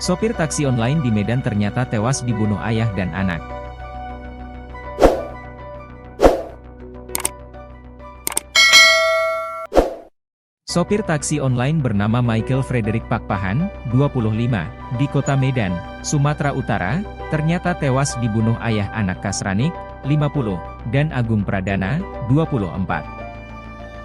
Sopir taksi online di Medan ternyata tewas dibunuh ayah dan anak. Sopir taksi online bernama Michael Frederick Pakpahan, 25, di kota Medan, Sumatera Utara, ternyata tewas dibunuh ayah anak Kasranik, 50, dan Agung Pradana, 24.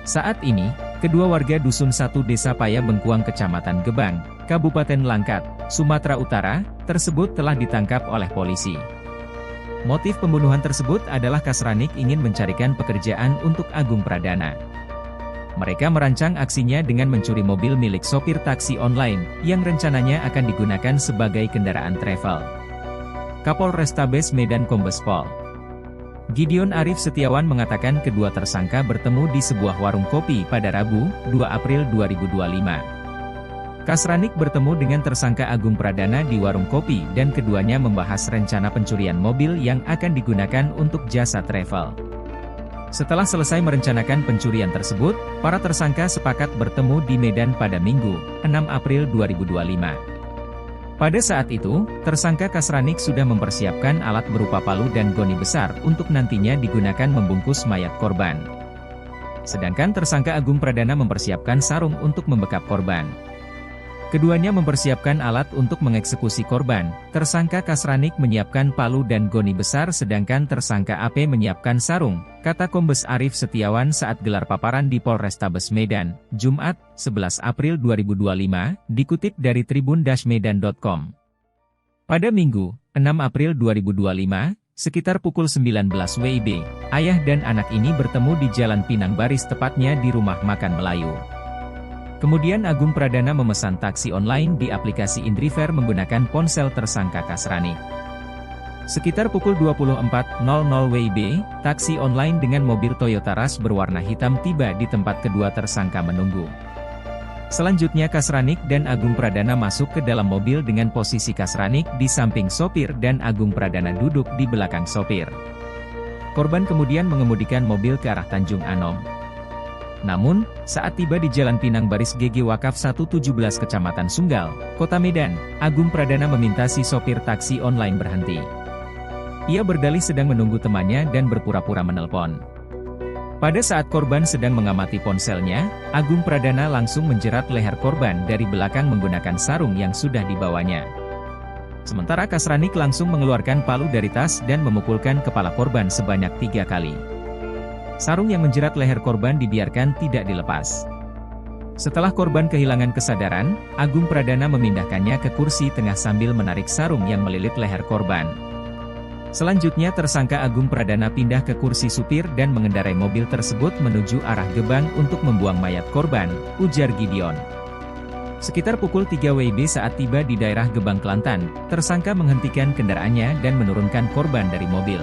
Saat ini, kedua warga Dusun 1 Desa Paya Bengkuang Kecamatan Gebang, Kabupaten Langkat, Sumatera Utara, tersebut telah ditangkap oleh polisi. Motif pembunuhan tersebut adalah Kasranik ingin mencarikan pekerjaan untuk Agung Pradana. Mereka merancang aksinya dengan mencuri mobil milik sopir taksi online, yang rencananya akan digunakan sebagai kendaraan travel. Kapolrestabes Medan Kombes Pol Gideon Arif Setiawan mengatakan kedua tersangka bertemu di sebuah warung kopi pada Rabu, 2 April 2025. Kasranik bertemu dengan tersangka Agung Pradana di warung kopi dan keduanya membahas rencana pencurian mobil yang akan digunakan untuk jasa travel. Setelah selesai merencanakan pencurian tersebut, para tersangka sepakat bertemu di Medan pada Minggu, 6 April 2025. Pada saat itu, tersangka Kasranik sudah mempersiapkan alat berupa palu dan goni besar untuk nantinya digunakan membungkus mayat korban. Sedangkan tersangka Agung Pradana mempersiapkan sarung untuk membekap korban. Keduanya mempersiapkan alat untuk mengeksekusi korban. Tersangka Kasranik menyiapkan palu dan goni besar sedangkan tersangka AP menyiapkan sarung, kata Kombes Arif Setiawan saat gelar paparan di Polrestabes Medan, Jumat, 11 April 2025, dikutip dari tribun-medan.com. Pada Minggu, 6 April 2025, sekitar pukul 19 WIB, ayah dan anak ini bertemu di Jalan Pinang Baris tepatnya di rumah makan Melayu. Kemudian Agung Pradana memesan taksi online di aplikasi Indriver menggunakan ponsel tersangka Kasranik. Sekitar pukul 24.00 WIB, taksi online dengan mobil Toyota Rush berwarna hitam tiba di tempat kedua tersangka menunggu. Selanjutnya Kasranik dan Agung Pradana masuk ke dalam mobil dengan posisi Kasranik di samping sopir dan Agung Pradana duduk di belakang sopir. Korban kemudian mengemudikan mobil ke arah Tanjung Anom. Namun, saat tiba di Jalan Pinang Baris GG Wakaf 117 Kecamatan Sunggal, Kota Medan, Agung Pradana meminta si sopir taksi online berhenti. Ia berdalih sedang menunggu temannya dan berpura-pura menelpon. Pada saat korban sedang mengamati ponselnya, Agung Pradana langsung menjerat leher korban dari belakang menggunakan sarung yang sudah dibawanya. Sementara Kasranik langsung mengeluarkan palu dari tas dan memukulkan kepala korban sebanyak 3 kali. Sarung yang menjerat leher korban dibiarkan tidak dilepas. Setelah korban kehilangan kesadaran, Agung Pradana memindahkannya ke kursi tengah sambil menarik sarung yang melilit leher korban. Selanjutnya tersangka Agung Pradana pindah ke kursi supir dan mengendarai mobil tersebut menuju arah Gebang untuk membuang mayat korban, ujar Gideon. Sekitar pukul 3 WIB saat tiba di daerah Gebang Kelantan, tersangka menghentikan kendaraannya dan menurunkan korban dari mobil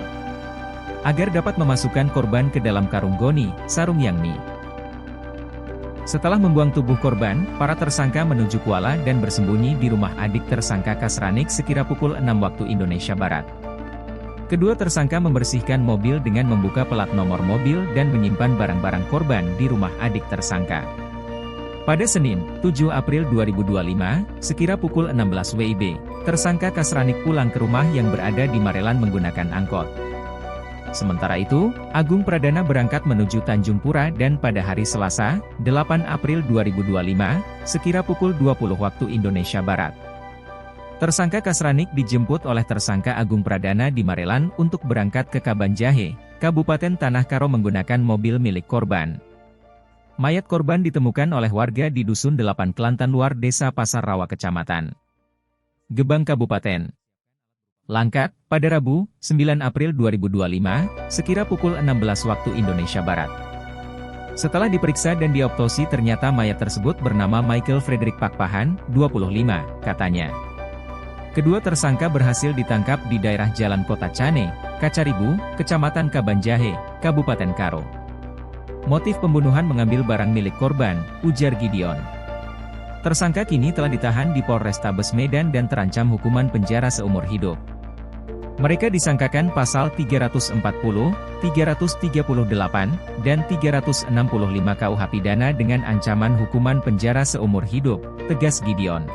agar dapat memasukkan korban ke dalam karung goni, sarung yang ni. Setelah membuang tubuh korban, para tersangka menuju Kuala dan bersembunyi di rumah adik tersangka Kasranik sekira pukul 6 waktu Indonesia Barat. Kedua tersangka membersihkan mobil dengan membuka plat nomor mobil dan menyimpan barang-barang korban di rumah adik tersangka. Pada Senin, 7 April 2025, sekira pukul 16 WIB, tersangka Kasranik pulang ke rumah yang berada di Marelan menggunakan angkot. Sementara itu, Agung Pradana berangkat menuju Tanjung Pura dan pada hari Selasa, 8 April 2025, sekira pukul 20 waktu Indonesia Barat. Tersangka Kasranik dijemput oleh tersangka Agung Pradana di Marelan untuk berangkat ke Kabanjahe, Kabupaten Tanah Karo menggunakan mobil milik korban. Mayat korban ditemukan oleh warga di Dusun 8 Kelantan Luar Desa Pasar Rawa Kecamatan Gebang Kabupaten Langkat, pada Rabu, 9 April 2025, sekira pukul 16 waktu Indonesia Barat. Setelah diperiksa dan dioptosi ternyata mayat tersebut bernama Michael Frederick Pakpahan, 25, katanya. Kedua tersangka berhasil ditangkap di daerah Jalan Kota Cane, Kacaribu, Kecamatan Kabanjahe, Kabupaten Karo. Motif pembunuhan mengambil barang milik korban, ujar Gideon. Tersangka kini telah ditahan di Polrestabes Medan dan terancam hukuman penjara seumur hidup. Mereka disangkakan pasal 340, 338, dan 365 KUH Pidana dengan ancaman hukuman penjara seumur hidup, tegas Gideon.